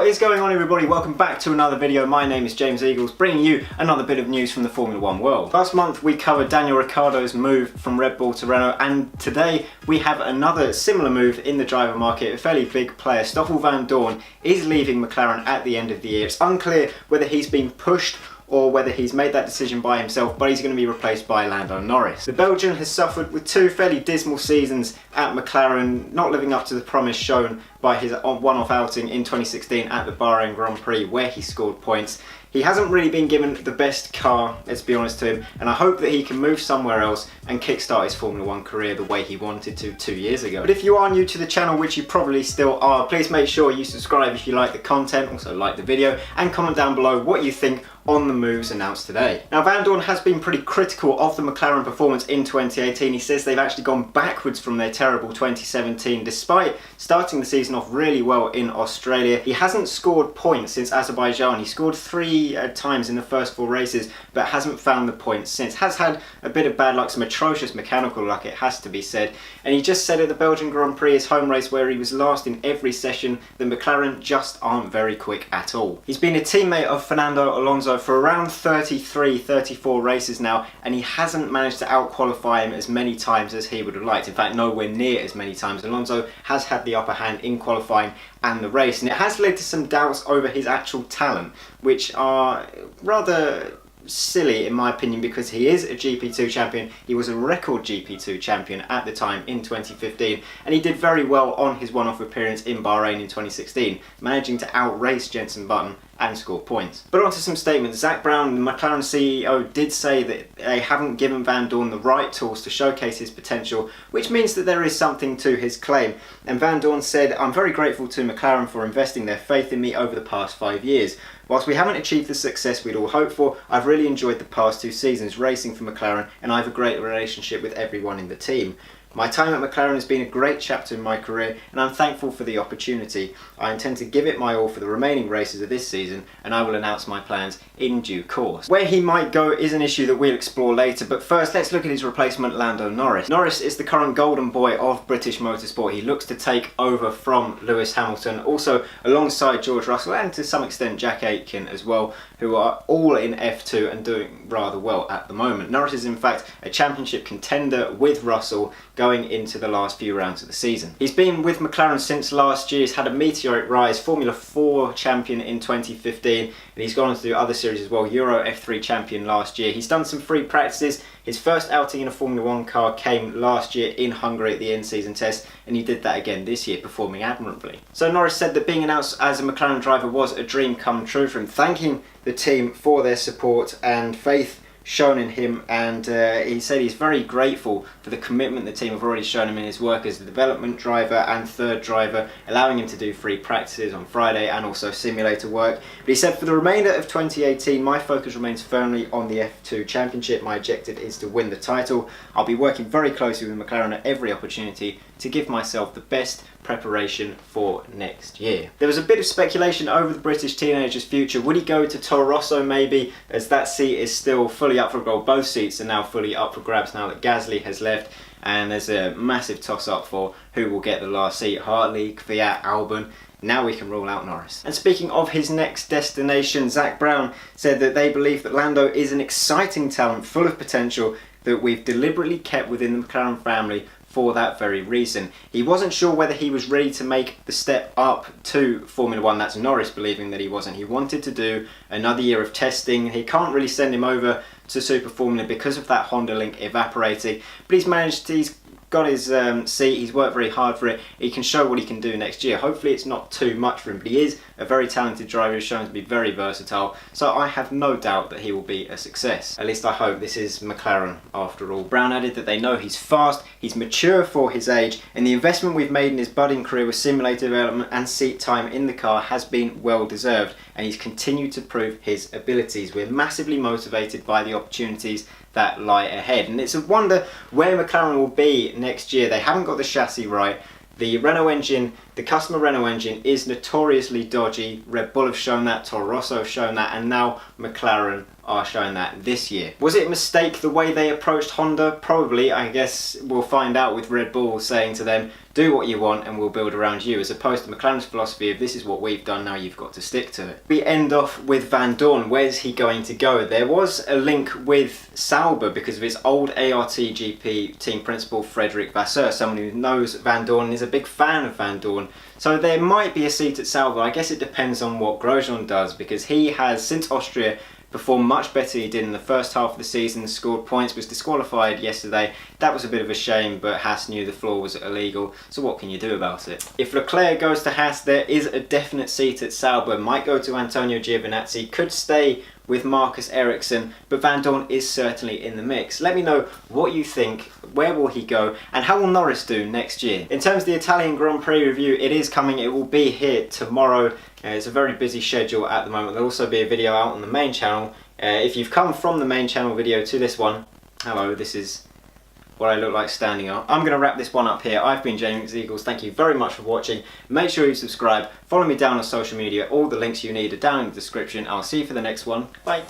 What is going on, everybody? Welcome back to another video. My name is James Eagles, bringing you another bit of news from the Formula 1 world. Last month we covered Daniel Ricciardo's move from Red Bull to Renault, and today we have another similar move in the driver market. A fairly big player, Stoffel Vandoorne, is leaving McLaren at the end of the year. It's unclear whether he's been pushed or whether he's made that decision by himself, but he's going to be replaced by Lando Norris. The Belgian has suffered with two fairly dismal seasons at McLaren, not living up to the promise shown by his one-off outing in 2016 at the Bahrain Grand Prix, where he scored points. He hasn't really been given the best car, let's be honest to him, and I hope that he can move somewhere else and kickstart his Formula 1 career the way he wanted to 2 years ago. But if you are new to the channel, which you probably still are, please make sure you subscribe if you like the content, also like the video, and comment down below what you think on the moves announced today. Now, Vandoorne has been pretty critical of the McLaren performance in 2018. He says they've actually gone backwards from their terrible 2017, despite starting the season off really well in Australia. He hasn't scored points since Azerbaijan. He scored three times in the first 4 races, but hasn't found the points since. Has had a bit of bad luck, some atrocious mechanical luck, it has to be said. And he just said at the Belgian Grand Prix, his home race, where he was last in every session, the McLaren just aren't very quick at all. He's been a teammate of Fernando Alonso for around 34 races now, and he hasn't managed to out-qualify him as many times as he would have liked. In fact, nowhere near as many times. Alonso has had the upper hand in qualifying and the race, and it has led to some doubts over his actual talent, which are rather silly in my opinion, because he is a GP2 champion. He was a record GP2 champion at the time in 2015, and he did very well on his one-off appearance in Bahrain in 2016, managing to outrace Jenson Button and score points. But on to some statements. Zak Brown, the McLaren CEO, did say that they haven't given Vandoorne the right tools to showcase his potential, which means that there is something to his claim. And Vandoorne said, "I'm very grateful to McLaren for investing their faith in me over the past 5 years. Whilst we haven't achieved the success we'd all hoped for, I've really enjoyed the past 2 seasons racing for McLaren, and I have a great relationship with everyone in the team. My time at McLaren has been a great chapter in my career, and I'm thankful for the opportunity. I intend to give it my all for the remaining races of this season, and I will announce my plans in due course." Where he might go is an issue that we'll explore later, but first let's look at his replacement, Lando Norris. Norris is the current golden boy of British motorsport. He looks to take over from Lewis Hamilton, also alongside George Russell and to some extent Jack Aitken as well, who are all in F2 and doing rather well at the moment. Norris is in fact a championship contender with Russell going into the last few rounds of the season. He's been with McLaren since last year. He's had a meteoric rise, Formula 4 champion in 2015, and he's gone on to do other series as well, Euro F3 champion last year. He's done some free practices. His first outing in a Formula 1 car came last year in Hungary at the in-season test, and he did that again this year, performing admirably. So Norris said that being announced as a McLaren driver was a dream come true for him, thanking the team for their support and faith shown in him, and he said he's very grateful for the commitment the team have already shown him in his work as the development driver and third driver, allowing him to do free practices on Friday and also simulator work. But he said, "For the remainder of 2018, my focus remains firmly on the F2 Championship. My objective is to win the title. I'll be working very closely with McLaren at every opportunity to give myself the best preparation for next year." There was a bit of speculation over the British teenager's future. Would he go to Toro Rosso maybe, as that seat is still fully up for grabs? Both seats are now fully up for grabs now that Gasly has left, and there's a massive toss-up for who will get the last seat. Hartley, Kvyat, Albon. Now we can rule out Norris. And speaking of his next destination, Zak Brown said that they believe that Lando is an exciting talent full of potential that we've deliberately kept within the McLaren family for that very reason. He wasn't sure whether he was ready to make the step up to Formula 1. That's Norris believing that he wasn't. He wanted to do another year of testing. He can't really send him over to Super Formula because of that Honda link evaporating, but he's got his seat, he's worked very hard for it. He can show what he can do next year. Hopefully it's not too much for him, but he is a very talented driver who's shown to be very versatile, so I have no doubt that he will be a success. At least I hope. This is McLaren after all. Brown added that they know he's fast, he's mature for his age, and the investment we've made in his budding career with simulator development and seat time in the car has been well deserved, and he's continued to prove his abilities. We're massively motivated by the opportunities that lie ahead, and it's a wonder where McLaren will be next year. They haven't got the chassis right. The Renault engine The customer Renault engine is notoriously dodgy. Red Bull have shown that, Toro Rosso have shown that, and now McLaren are showing that this year. Was it a mistake the way they approached Honda? Probably. I guess we'll find out with Red Bull saying to them, do what you want and we'll build around you, as opposed to McLaren's philosophy of this is what we've done, now you've got to stick to it. We end off with Vandoorne. Where's he going to go? There was a link with Sauber because of his old ART GP team principal Frederick Vasseur, someone who knows Vandoorne and is a big fan of Vandoorne. So there might be a seat at Sauber. I guess it depends on what Grosjean does, because he has, since Austria, performed much better than he did in the first half of the season, scored points, was disqualified yesterday. That was a bit of a shame, but Haas knew the floor was illegal, so what can you do about it? If Leclerc goes to Haas, there is a definite seat at Sauber. Might go to Antonio Giovinazzi, could stay with Marcus Ericsson, but Vandoorne is certainly in the mix. Let me know what you think, where will he go, and how will Norris do next year? In terms of the Italian Grand Prix review, it is coming, it will be here tomorrow. It's a very busy schedule at the moment. There'll also be a video out on the main channel. If you've come from the main channel video to this one, hello, this is what I look like standing up. I'm going to wrap this one up here. I've been James Eagles. Thank you very much for watching. Make sure you subscribe. Follow me down on social media. All the links you need are down in the description. I'll see you for the next one. Bye.